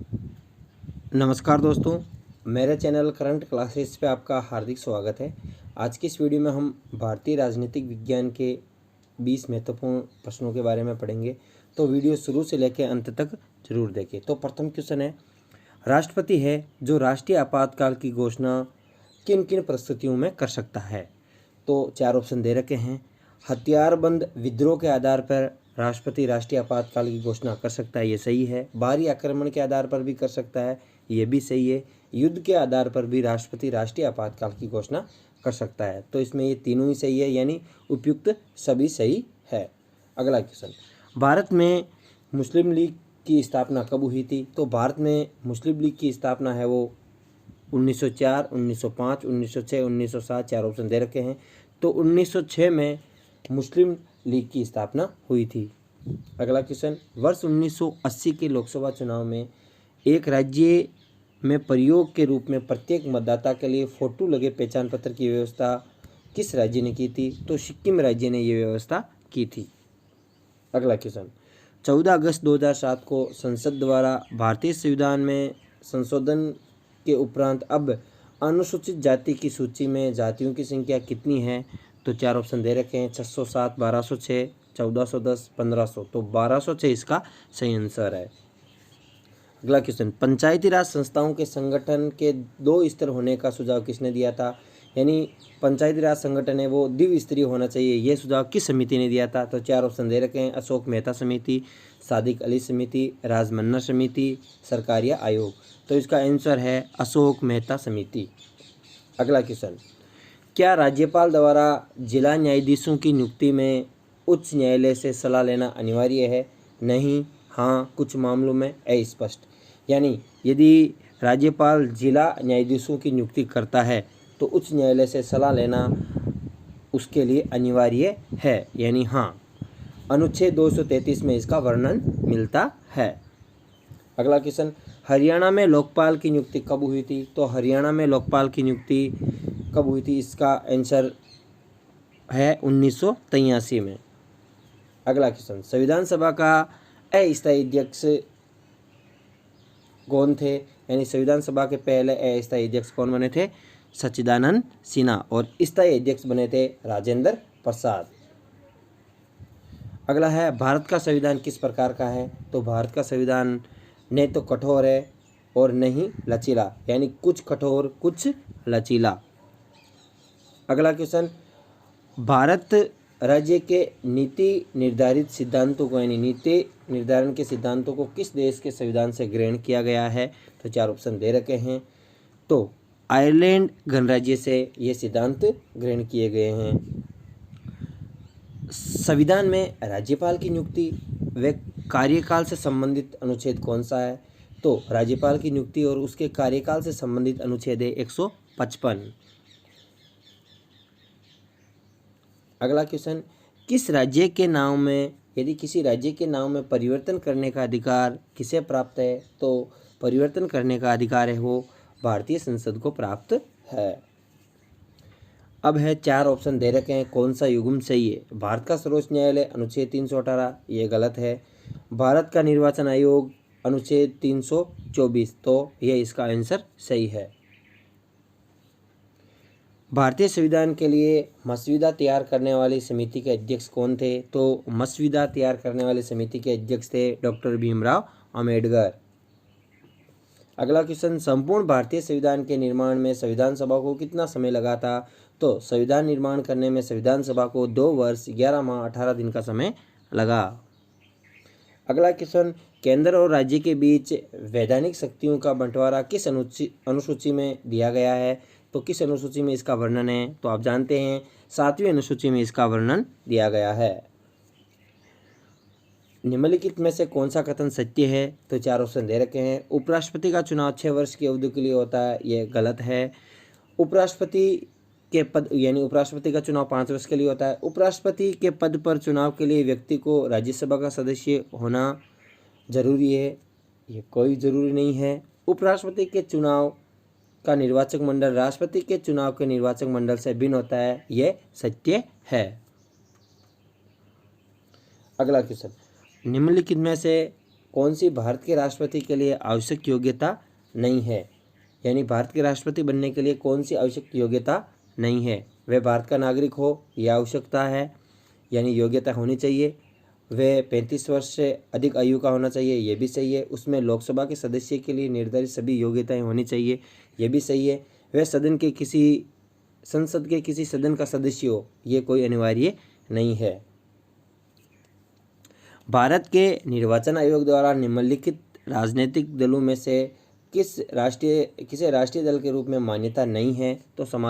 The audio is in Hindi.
नमस्कार दोस्तों, मेरे चैनल करंट क्लासेस पे आपका हार्दिक स्वागत है। आज की इस वीडियो में हम भारतीय राजनीतिक विज्ञान के 20 महत्वपूर्ण प्रश्नों के बारे में पढ़ेंगे, तो वीडियो शुरू से लेकर अंत तक जरूर देखें। तो प्रथम क्वेश्चन है, राष्ट्रपति है जो राष्ट्रीय आपातकाल की घोषणा किन किन परिस्थितियों में कर सकता है। तो चार ऑप्शन दे रखे हैं। हथियारबंद विद्रोह के आधार पर राष्ट्रपति राष्ट्रीय आपातकाल की घोषणा कर सकता है, ये सही है। बाहरी आक्रमण के आधार पर भी कर सकता है, ये भी सही है। युद्ध के आधार पर भी राष्ट्रपति राष्ट्रीय आपातकाल की घोषणा कर सकता है, तो इसमें ये तीनों ही सही है, यानी उपयुक्त सभी सही है। अगला क्वेश्चन, भारत में मुस्लिम लीग की स्थापना कब हुई थी। तो भारत में मुस्लिम लीग की स्थापना है वो 1904, 1905, 1906, 1907, चार ऑप्शन दे रखे हैं। तो 1906 में मुस्लिम लीग की स्थापना हुई थी। अगला क्वेश्चन, वर्ष 1980 के लोकसभा चुनाव में एक राज्य में प्रयोग के रूप में प्रत्येक मतदाता के लिए फोटो लगे पहचान पत्र की व्यवस्था किस राज्य ने की थी। तो सिक्किम राज्य ने यह व्यवस्था की थी। अगला क्वेश्चन, 14 अगस्त 2007 को संसद द्वारा भारतीय संविधान में संशोधन के उपरांत अब अनुसूचित जाति की सूची में जातियों की संख्या कितनी है। तो चार ऑप्शन दे रखे हैं, 607, 1206, 1410, 1500। तो 1206 इसका सही आंसर है। अगला क्वेश्चन, पंचायती राज संस्थाओं के संगठन के 2 स्तर होने का सुझाव किसने दिया था। यानी पंचायती राज संगठन है वो द्विस्तरीय होना चाहिए, यह सुझाव किस समिति ने दिया था। तो चार ऑप्शन दे रखे हैं, अशोक मेहता समिति, सादिक अली समिति, राजमन्ना समिति, सरकारिया आयोग। तो इसका आंसर है अशोक मेहता समिति। अगला क्वेश्चन, क्या राज्यपाल द्वारा जिला न्यायाधीशों की नियुक्ति में उच्च न्यायालय से सलाह लेना अनिवार्य है। नहीं, हाँ, कुछ मामलों में अस्पष्ट। यानी यदि राज्यपाल जिला न्यायाधीशों की नियुक्ति करता है तो उच्च न्यायालय से सलाह लेना उसके लिए अनिवार्य है, यानी हाँ। अनुच्छेद 233 में इसका वर्णन मिलता है। अगला क्वेश्चन, हरियाणा में लोकपाल की नियुक्ति कब हुई थी। तो हरियाणा में लोकपाल की नियुक्ति कब हुई थी, इसका आंसर है 1983 में। अगला क्वेश्चन, संविधान सभा का अस्थायी अध्यक्ष कौन थे। यानी संविधान सभा के पहले अस्थायी अध्यक्ष कौन बने थे, सच्चिदानंद सिन्हा, और स्थायी अध्यक्ष बने थे राजेंद्र प्रसाद। अगला है, भारत का संविधान किस प्रकार का है। तो भारत का संविधान न तो कठोर है और न ही लचीला, यानी कुछ कठोर कुछ लचीला। अगला क्वेश्चन, भारत राज्य के नीति निर्धारित सिद्धांतों को, यानी नीति निर्धारण के सिद्धांतों को किस देश के संविधान से ग्रहण किया गया है। तो चार ऑप्शन दे रखे हैं। तो आयरलैंड गणराज्य से ये सिद्धांत ग्रहण किए गए हैं। संविधान में राज्यपाल की नियुक्ति व कार्यकाल से संबंधित अनुच्छेद कौन सा है। तो राज्यपाल की नियुक्ति और उसके कार्यकाल से संबंधित अनुच्छेद है 155। अगला क्वेश्चन, किस राज्य के नाम में, यदि किसी राज्य के नाम में परिवर्तन करने का अधिकार किसे प्राप्त है। तो परिवर्तन करने का अधिकार है वो भारतीय संसद को प्राप्त है। अब है, चार ऑप्शन दे रखे हैं, कौन सा युग्म सही है। भारत का सर्वोच्च न्यायालय अनुच्छेद 318, ये गलत है। भारत का निर्वाचन आयोग अनुच्छेद 324, तो यह इसका आंसर सही है। भारतीय संविधान के लिए मसौदा तैयार करने वाली समिति के अध्यक्ष कौन थे। तो मसौदा तैयार करने वाली समिति के अध्यक्ष थे डॉक्टर भीमराव अम्बेडकर। अगला क्वेश्चन, संपूर्ण भारतीय संविधान के निर्माण में संविधान सभा को कितना समय लगा था। तो संविधान निर्माण करने में संविधान सभा को 2 वर्ष 11 माह 18 दिन का समय लगा। अगला क्वेश्चन, केंद्र और राज्य के बीच वैधानिक शक्तियों का बंटवारा किस अनुसूची में दिया गया है। तो किस अनुसूची में इसका वर्णन है। तो आप जानते हैं 7वीं अनुसूची में इसका वर्णन दिया गया है। निम्नलिखित में से कौन सा कथन सत्य है। तो चार ऑप्शन दे रखे हैं, उपराष्ट्रपति का चुनाव 6 वर्ष की अवधि के लिए होता है, यह गलत है। उपराष्ट्रपति के पद, यानी उपराष्ट्रपति का चुनाव 5 वर्ष के लिए होता है। उपराष्ट्रपति के पद पर चुनाव के लिए व्यक्ति को राज्यसभा का सदस्य होना जरूरी है, ये कोई जरूरी नहीं है। उपराष्ट्रपति के चुनाव का निर्वाचक मंडल राष्ट्रपति के चुनाव के निर्वाचक मंडल से भिन्न होता है, यह सत्य है। अगला क्वेश्चन, निम्नलिखित में से कौन सी भारत के राष्ट्रपति के लिए आवश्यक योग्यता नहीं है। यानी भारत के राष्ट्रपति बनने के लिए कौन सी आवश्यक योग्यता नहीं है। वह भारत का नागरिक हो, यह आवश्यकता है, यानी योग्यता होनी चाहिए। वह 35 वर्ष से अधिक आयु का होना चाहिए, ये भी सही है। उसमें लोकसभा के सदस्य के लिए निर्धारित सभी योग्यताएं होनी चाहिए, ये भी सही है। वह संसद के किसी सदन का सदस्य हो, ये कोई अनिवार्य नहीं है। भारत के निर्वाचन आयोग द्वारा निम्नलिखित राजनीतिक दलों में से किसे राष्ट्रीय दल के रूप में मान्यता नहीं है। तो